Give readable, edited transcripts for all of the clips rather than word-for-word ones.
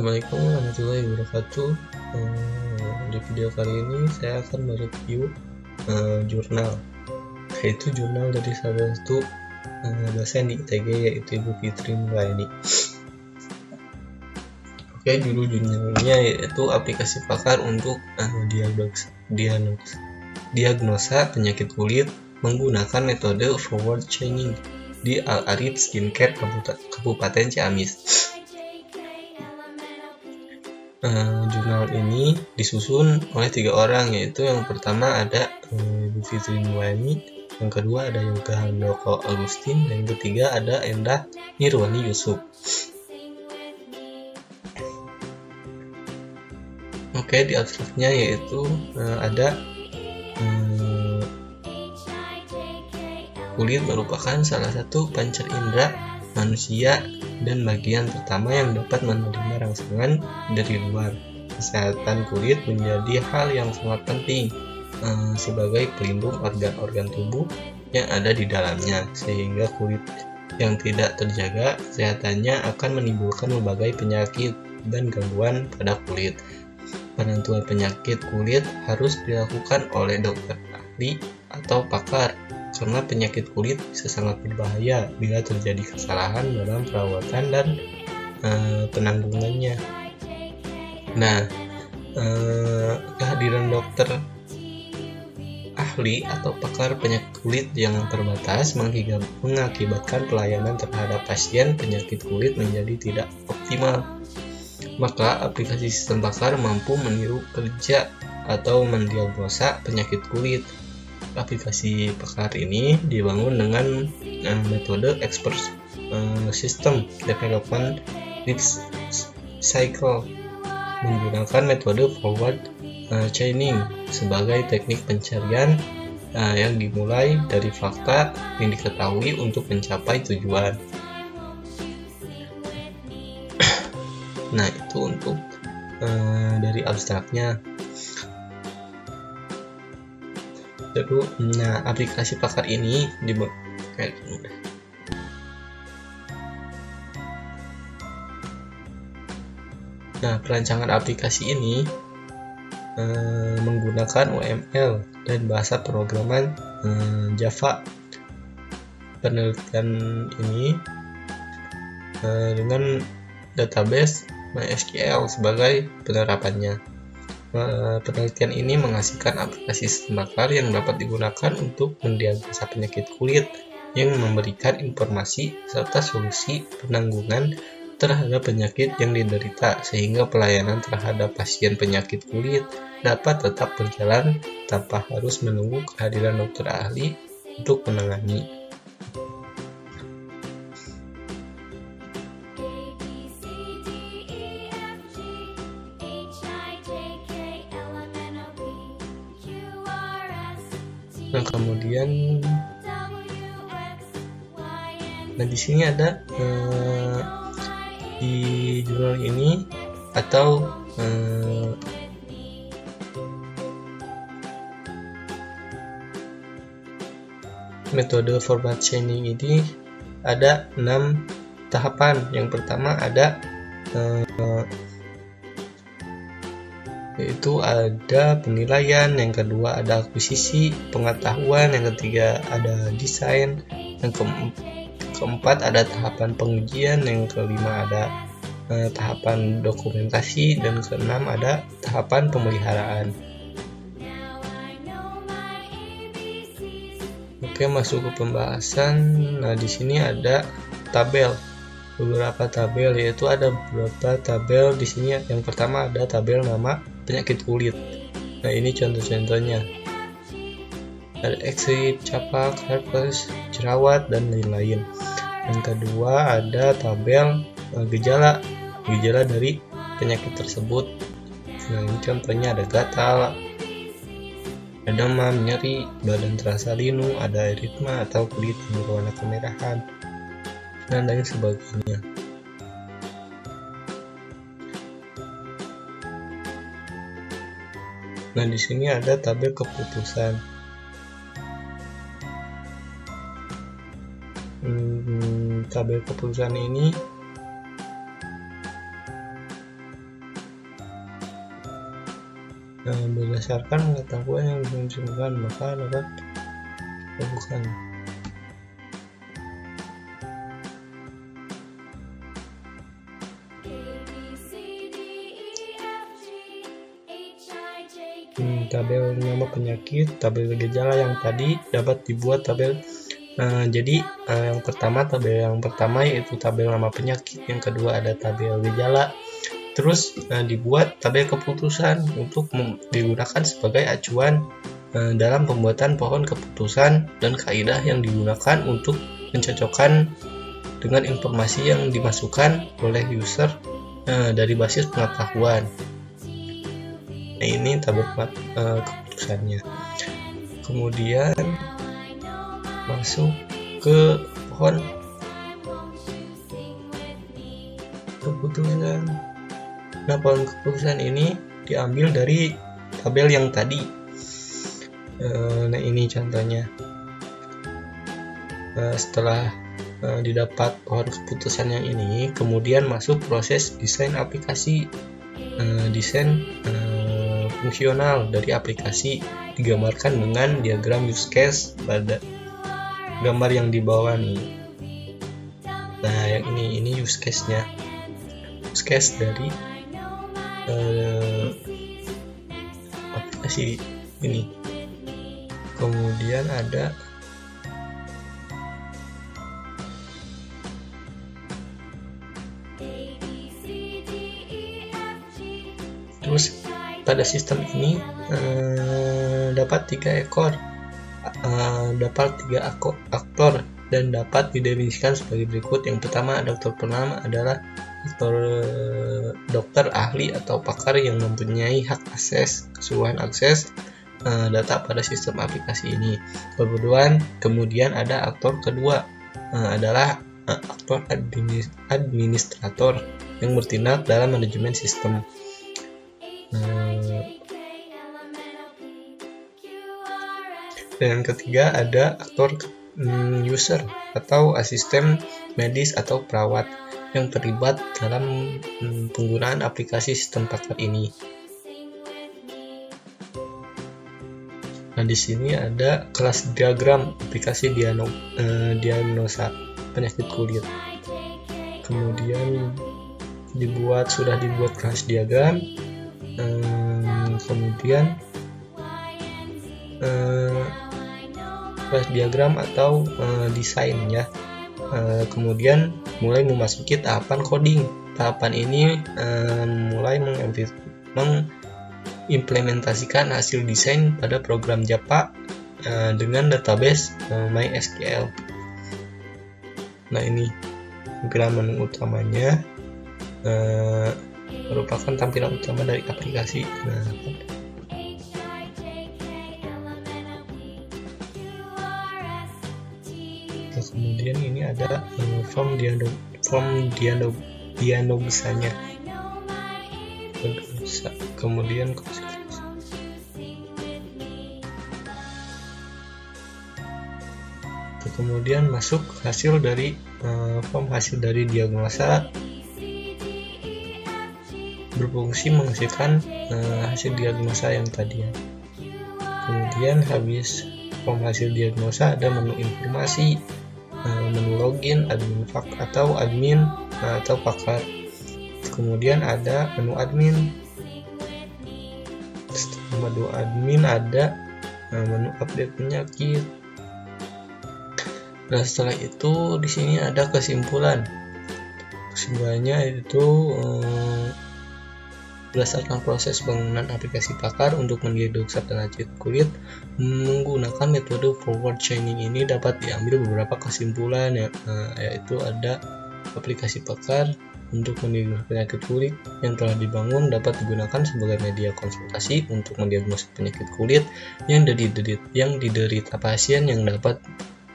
Assalamualaikum warahmatullahi wabarakatuh. Di video kali ini saya akan mereview jurnal, yaitu jurnal dari salah satu dosen di ITG, yaitu Ibu Fitri Nurayani. Oke, judul jurnalnya yaitu aplikasi pakar untuk diagnosa penyakit kulit menggunakan metode forward chaining di Al-Arif Skincare Kabupaten Ciamis. Jurnal ini disusun oleh 3 orang, yaitu yang pertama ada Ibu Fitri Nurayani, yang kedua ada Yoga Handoko Agustin, dan yang ketiga ada Endah Nirwani Yusuf. Oke, di abstraknya yaitu ada kulit merupakan salah satu pancar indera manusia dan bagian pertama yang dapat menerima rangsangan dari luar. Kesehatan kulit menjadi hal yang sangat penting sebagai pelindung organ-organ tubuh yang ada di dalamnya, sehingga kulit yang tidak terjaga kesehatannya akan menimbulkan berbagai penyakit dan gangguan pada kulit. Penentuan penyakit kulit harus dilakukan oleh dokter ahli atau pakar, karena penyakit kulit bisa sangat berbahaya bila terjadi kesalahan dalam perawatan dan penanggungannya. Nah, kehadiran dokter ahli atau pakar penyakit kulit yang terbatas mengakibatkan pelayanan terhadap pasien penyakit kulit menjadi tidak optimal. Maka aplikasi sistem pakar mampu meniru kerja atau mendiagnosa penyakit kulit. Aplikasi pakar ini dibangun dengan metode Expert System Development Life Cycle menggunakan metode forward chaining sebagai teknik pencarian yang dimulai dari fakta yang diketahui untuk mencapai tujuan. Nah, itu untuk dari abstraknya. Nah, aplikasi pakar ini perancangan aplikasi ini menggunakan UML dan bahasa programan Java. Penelitian ini dengan database MySQL sebagai penerapannya. Penelitian ini menghasilkan aplikasi sistem pakar yang dapat digunakan untuk mendiagnosa penyakit kulit yang memberikan informasi serta solusi penanggungan terhadap penyakit yang diderita, sehingga pelayanan terhadap pasien penyakit kulit dapat tetap berjalan tanpa harus menunggu kehadiran dokter ahli untuk menangani. Nah, kemudian di sini ada di jurnal ini atau metode forward chaining ini ada 6 tahapan. Yang pertama ada yaitu ada penilaian, yang kedua ada akuisisi pengetahuan, yang ketiga ada desain, yang keempat ada tahapan pengujian, yang kelima ada tahapan dokumentasi, dan keenam ada tahapan pemeliharaan. Oke, masuk ke pembahasan. Nah, di sini ada beberapa tabel, yaitu ada beberapa tabel di sini. Yang pertama ada tabel nama penyakit kulit. Nah, ini contoh-contohnya. Ada eksem, capak, herpes, jerawat, dan lain-lain. Yang kedua ada tabel gejala dari penyakit tersebut. Nah, ini contohnya ada gatal, ada demam, nyeri, badan terasa linu, ada eritma atau kulit yang berwarna kemerahan, dan lain sebagainya. Nah, di sini ada tabel keputusan. Tabel keputusan ini berdasarkan pengetahuan yang dimunculkan maka dapat bukan. Tabel nama penyakit, tabel gejala yang tadi dapat dibuat tabel. Jadi yang pertama yaitu tabel nama penyakit, yang kedua ada tabel gejala, terus dibuat tabel keputusan untuk digunakan sebagai acuan dalam pembuatan pohon keputusan dan kaidah yang digunakan untuk mencocokkan dengan informasi yang dimasukkan oleh user dari basis pengetahuan. Nah, ini tabel keputusannya. Kemudian masuk ke pohon keputusan. Nah, pohon keputusan ini diambil dari tabel yang tadi. Nah, ini contohnya. Setelah didapat pohon keputusan yang ini, kemudian masuk proses desain aplikasi. Desain fungsional dari aplikasi digambarkan dengan diagram use case pada gambar yang di bawah nih. Nah, yang ini use case-nya. Use case dari aplikasi ini. Kemudian ada terus pada sistem ini dapat 3 aktor dan dapat didefinisikan sebagai berikut. Yang pertama, aktor pertama adalah dokter ahli atau pakar yang mempunyai hak akses, keseluruhan akses data pada sistem aplikasi ini. Kemudian ada aktor kedua adalah aktor administrator yang bertindak dalam manajemen sistem. Dan yang ketiga ada aktor user atau asisten medis atau perawat yang terlibat dalam penggunaan aplikasi sistem pakar ini. Nah, di sini ada kelas diagram aplikasi diagnosa penyakit kulit. Kemudian sudah dibuat kelas diagram. Kemudian kelas diagram atau desain ya. Kemudian mulai memasuki tahapan coding. Tahapan ini mulai mengimplementasikan hasil desain pada program Java dengan database MySQL. Nah, ini menu utamanya merupakan tampilan utama dari aplikasi. Kemudian ini ada form diagnosanya. Kemudian masuk hasil dari form hasil dari diagnosa berfungsi menghasilkan hasil diagnosa yang tadi ya. Kemudian habis form hasil diagnosa ada menu informasi, menu login, admin atau pakar. Kemudian ada menu admin. Setelah menu admin ada menu update penyakit. Nah, setelah itu di sini ada kesimpulan. Kesimpulannya itu berdasarkan proses bangunan aplikasi pakar untuk mendiagnosa penyakit kulit menggunakan metode forward chaining ini dapat diambil beberapa kesimpulan yaitu ada aplikasi pakar untuk mendiagnosa penyakit kulit yang telah dibangun dapat digunakan sebagai media konsultasi untuk mendiagnosa penyakit kulit yang diderita pasien yang dapat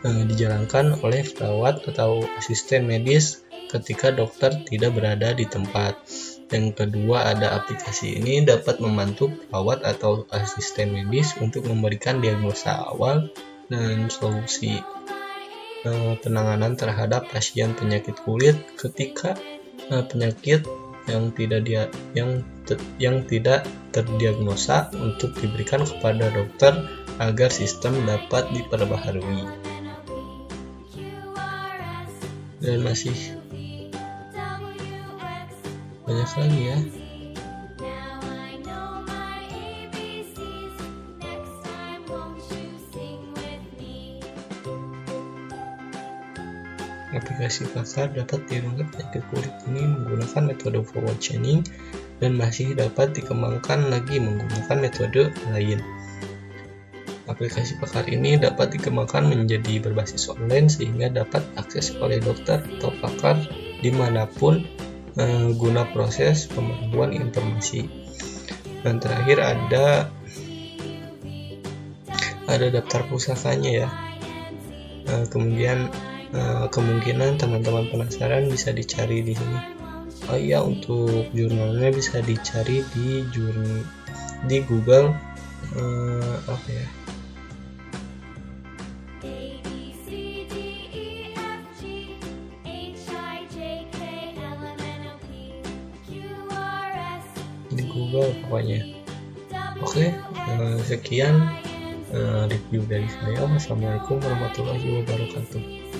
dijalankan oleh perawat atau asisten medis ketika dokter tidak berada di tempat. Yang kedua, ada aplikasi ini dapat membantu perawat atau asisten medis untuk memberikan diagnosa awal dan solusi penanganan terhadap pasien penyakit kulit ketika penyakit yang tidak terdiagnosa untuk diberikan kepada dokter agar sistem dapat diperbaharui. Dan masih banyak lagi ya. Aplikasi pakar dapat diunggah penyakit kulit ini menggunakan metode forward chaining dan masih dapat dikembangkan lagi menggunakan metode lain. Aplikasi pakar ini dapat dikembangkan menjadi berbasis online sehingga dapat akses oleh dokter atau pakar dimanapun guna proses pembaruan informasi. Dan terakhir ada daftar pusakanya ya. Kemungkinan teman-teman penasaran bisa dicari di sini. Oh iya, untuk jurnalnya bisa dicari di Google apa ya? Di Google pokoknya. Oke, sekian review dari saya. Wassalamualaikum warahmatullahi wabarakatuh.